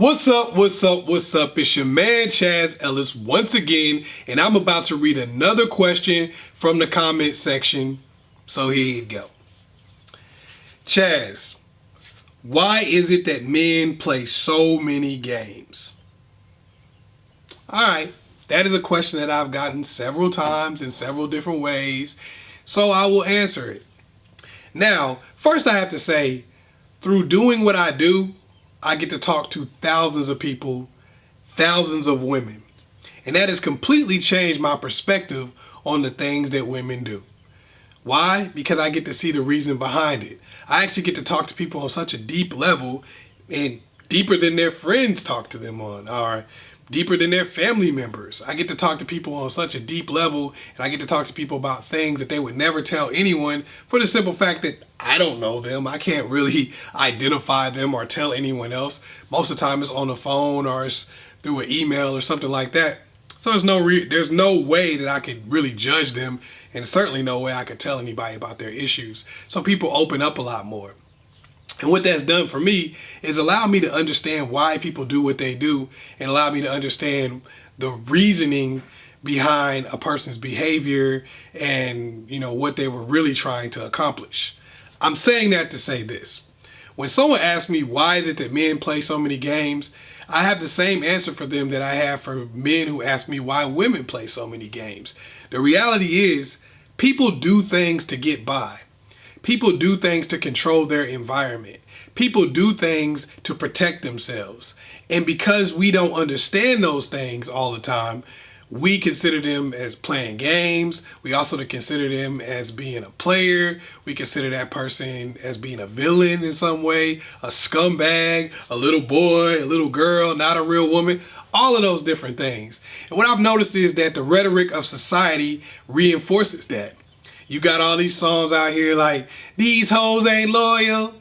What's up, what's up, what's up? It's your man Chaz once again, and I'm about to read another question from the comment section. So here you go. Chaz, why is it that men play so many games? Alright, that is a question that I've gotten several times in several different ways, so I will answer it. Now, first I have to say, through doing what I do, I get to talk to thousands of people, thousands of women. And that has completely changed my perspective on the things that women do. Why? Because I get to see the reason behind it. I actually get to talk to people on such a deep level, and deeper than their friends talk to them on, or deeper than their family members. I get to talk to people on such a deep level, and I get to talk to people about things that they would never tell anyone, for the simple fact that I don't know them. I can't really identify them or tell anyone else. Most of the time it's on the phone or it's through an email or something like that. So there's no way that I could really judge them, and certainly no way I could tell anybody about their issues. So people open up a lot more. And what that's done for me is allow me to understand why people do what they do, and allow me to understand the reasoning behind a person's behavior and, what they were really trying to accomplish. I'm saying that to say this. When someone asks me why is it that men play so many games, I have the same answer for them that I have for men who ask me why women play so many games. The reality is, people do things to get by. People do things to control their environment. People do things to protect themselves. And because we don't understand those things all the time, we consider them as playing games. We also consider them as being a player. We consider that person as being a villain in some way, a scumbag, a little boy, a little girl, not a real woman, all of those different things. And what I've noticed is that the rhetoric of society reinforces that. You got all these songs out here like, these hoes ain't loyal,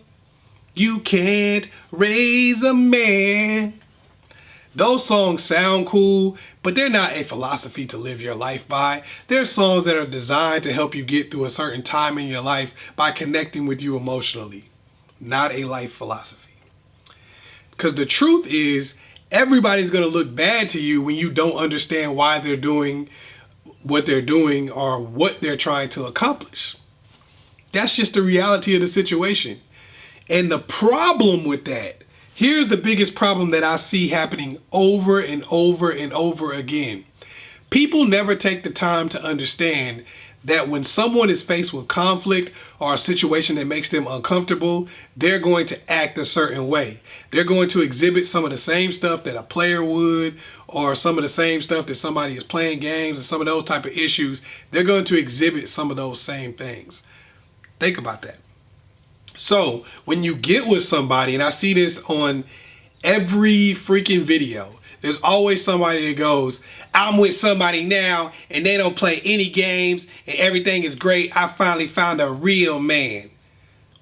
you can't raise a man. Those songs sound cool, but they're not a philosophy to live your life by. They're songs that are designed to help you get through a certain time in your life by connecting with you emotionally, not a life philosophy. Because the truth is, everybody's going to look bad to you when you don't understand why they're doing what they're doing or what they're trying to accomplish. That's just the reality of the situation. And the problem with that, here's the biggest problem that I see happening over and over and over again. People never take the time to understand that when someone is faced with conflict or a situation that makes them uncomfortable, they're going to act a certain way. They're going to exhibit some of the same stuff that a player would, or some of the same stuff that somebody is playing games, and some of those type of issues. They're going to exhibit some of those same things. Think about that. So when you get with somebody, and I see this on every freaking video, there's always somebody that goes, I'm with somebody now and they don't play any games and everything is great. I finally found a real man.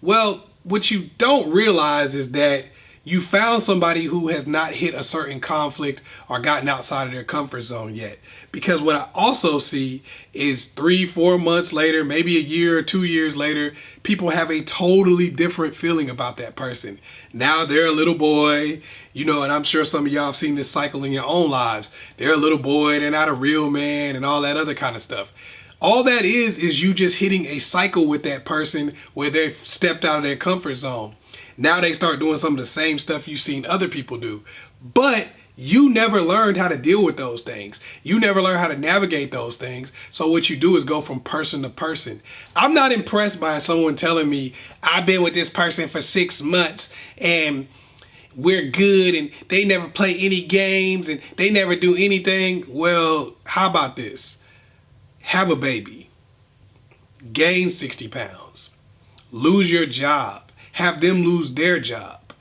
Well, what you don't realize is that you found somebody who has not hit a certain conflict or gotten outside of their comfort zone yet. Because what I also see is 3-4 months later, maybe a year or 2 years later, people have a totally different feeling about that person. Now they're a little boy, and I'm sure some of y'all have seen this cycle in your own lives. They're a little boy, they're not a real man, and all that other kind of stuff. All that is you just hitting a cycle with that person where they've stepped out of their comfort zone. Now they start doing some of the same stuff you've seen other people do. But you never learned how to deal with those things. You never learned how to navigate those things. So what you do is go from person to person. I'm not impressed by someone telling me, I've been with this person for 6 months and we're good and they never play any games and they never do anything. Well, how about this? Have a baby. Gain 60 pounds. Lose your job. Have them lose their job.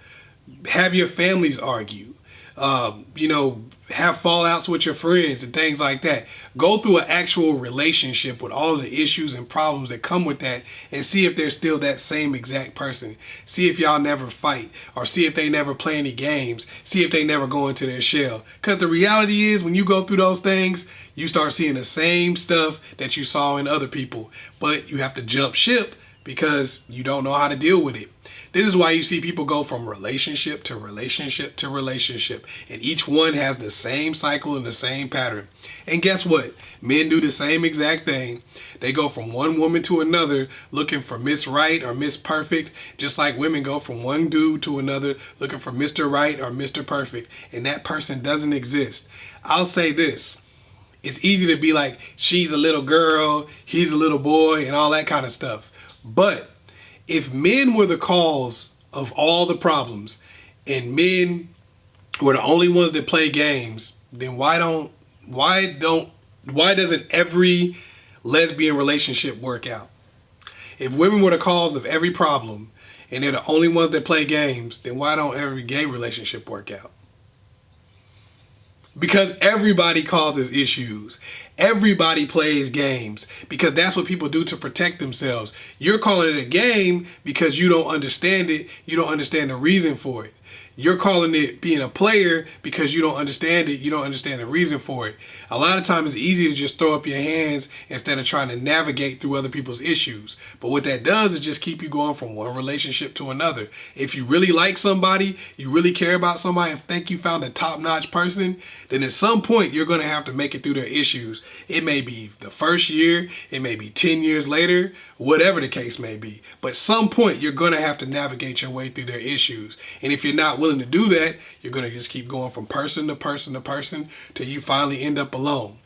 Have your families argue. Have fallouts with your friends and things like that. Go through an actual relationship with all of the issues and problems that come with that, and see if they're still that same exact person. See if y'all never fight, or see if they never play any games. See if they never go into their shell. Because the reality is, when you go through those things, you start seeing the same stuff that you saw in other people. But you have to jump ship, because you don't know how to deal with it. This is why you see people go from relationship to relationship to relationship, and each one has the same cycle and the same pattern. And guess what? Men do the same exact thing. They go from one woman to another looking for Miss Right or Miss Perfect, just like women go from one dude to another looking for Mr. Right or Mr. Perfect, and that person doesn't exist. I'll say this. It's easy to be like, she's a little girl, he's a little boy, and all that kind of stuff. But if men were the cause of all the problems and men were the only ones that play games, then why doesn't every lesbian relationship work out? If women were the cause of every problem and they're the only ones that play games, then why don't every gay relationship work out? Because everybody causes issues. Everybody plays games because that's what people do to protect themselves. You're calling it a game because you don't understand it. You don't understand the reason for it. You're calling it being a player because you don't understand it. You don't understand the reason for it. A lot of times it's easy to just throw up your hands instead of trying to navigate through other people's issues. But what that does is just keep you going from one relationship to another. If you really like somebody, you really care about somebody and think you found a top-notch person, then at some point you're going to have to make it through their issues. It may be the first year, it may be 10 years later, whatever the case may be. But at some point you're going to have to navigate your way through their issues. And if you're not willing to do that, you're going to just keep going from person to person to person till you finally end up alone.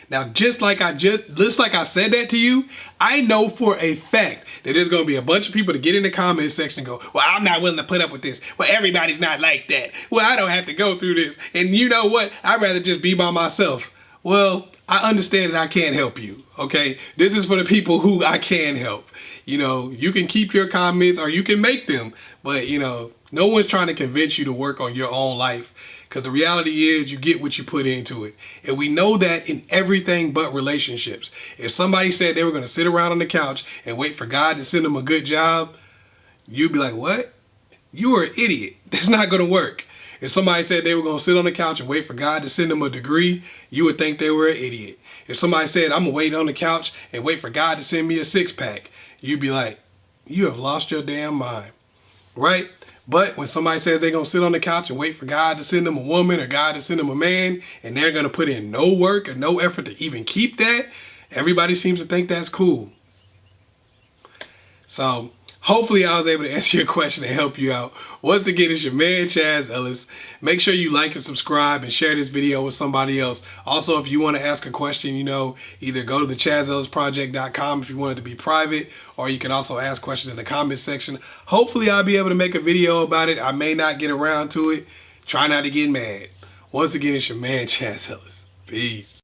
Now, just like I said that to you, I know for a fact that there's going to be a bunch of people to get in the comment section and go, well, I'm not willing to put up with this. Well, everybody's not like that. Well, I don't have to go through this. And you know what? I'd rather just be by myself. Well, I understand that I can't help you, okay? This is for the people who I can help. You know, you can keep your comments or you can make them, but, you know, no one's trying to convince you to work on your own life, because the reality is you get what you put into it. And we know that in everything but relationships. If somebody said they were going to sit around on the couch and wait for God to send them a good job, you'd be like, what? You are an idiot. That's not going to work. If somebody said they were going to sit on the couch and wait for God to send them a degree, you would think they were an idiot. If somebody said, I'm going to wait on the couch and wait for God to send me a six-pack, you'd be like, you have lost your damn mind, right? But when somebody says they're going to sit on the couch and wait for God to send them a woman or God to send them a man, and they're going to put in no work or no effort to even keep that, everybody seems to think that's cool. So hopefully I was able to answer your question and help you out. Once again, it's your man, Chaz Ellis. Make sure you like and subscribe and share this video with somebody else. Also, if you want to ask a question, you know, either go to the askchazzellisproject.com if you want it to be private, or you can also ask questions in the comment section. Hopefully I'll be able to make a video about it. I may not get around to it. Try not to get mad. Once again, it's your man, Chaz Ellis. Peace.